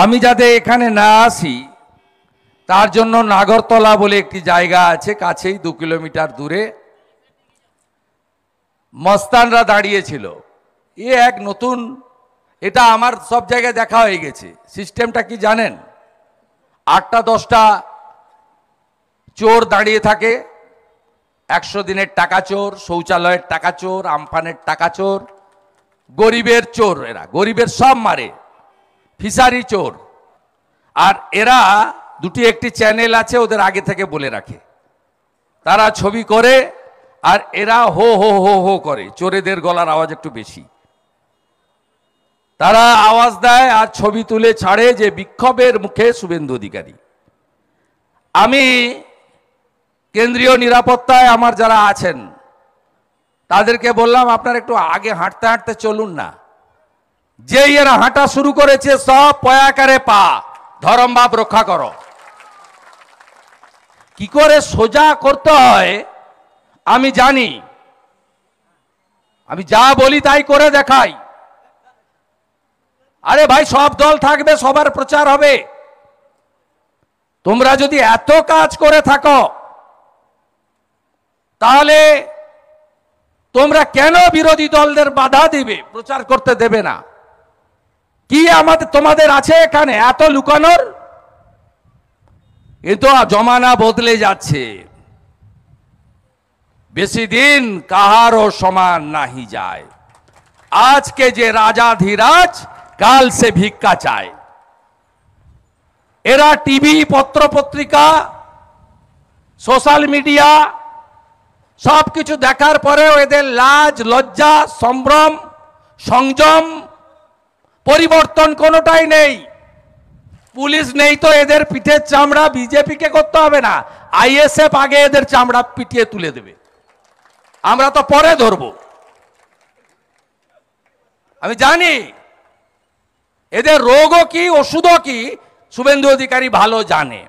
আমি যাতে এখানে না আসি তার জন্য নাগরতলা বলে একটি জায়গা আছে, কাছেই 2 কিলোমিটার দূরে মস্তানরা দাঁড়িয়েছিল। এক নতুন, এটা আমার সব জায়গায় দেখা হয়ে গেছে। সিস্টেমটা কি জানেন? 8টা-10টা চোর দাঁড়িয়ে থাকে, 100 দিনের টাকা চোর, শৌচালয়ের টাকা চোর, আমফানের টাকা চোর, গরিবের চোর। এরা গরিবের সব মারে, ফিসারি চোর। আর এরা একটি চ্যানেল আছে, ওদের আগে থেকে বলে রাখে, তারা ছবি করে আর এরা হো হো হো হো করে। চোরেদের গলার আওয়াজ একটু বেশি, তারা আওয়াজ দেয় আর ছবি তুলে ছাড়ে যে বিক্ষোভের মুখে শুভেন্দু অধিকারী। আমি কেন্দ্রীয় নিরাপত্তায় আমার যারা আছেন তাদেরকে বললাম, আপনারা একটু আগে হাঁটতে হাঁটতে চলুন না। যেই এরা হাঁটা শুরু করেছে, সব পয়াকারে পা, ধরম বাপ রক্ষা করো। কি করে সোজা করতে হয় আমি জানি, আমি যা বলি তাই করে দেখাই। আরে ভাই, সব দল থাকবে, সবার প্রচার হবে। তোমরা যদি এত কাজ করে থাকো তাহলে তোমরা কেন বিরোধী দলদের বাধা দিবে, প্রচার করতে দেবে না? কি তোমাদের আছে এখানে এত লুকানোর? কিন্তু জমানা বদলে যাচ্ছে। বেশি দিন কাহারও সমান নাহি যায়। আজকে যে রাজাধিরাজ, কাল সে ভিক্ষা চায়। এরা টিভি, পত্র পত্রিকা, সোশ্যাল মিডিয়া সবকিছু দেখার পরেও এদের লাজ, লজ্জা, সম্ভ্রম, সংযম, পরিবর্তন কোনোটাই নেই। পুলিশ নেই তো এদের পিঠের চামড়া বিজেপিকে করতে হবে না, আইএসএফ আগে এদের চামড়া পিটিয়ে তুলে দেবে, আমরা তো পরে ধরব। আমি জানি এদের রোগও কি, ওষুধও কি শুভেন্দু অধিকারী ভালো জানে।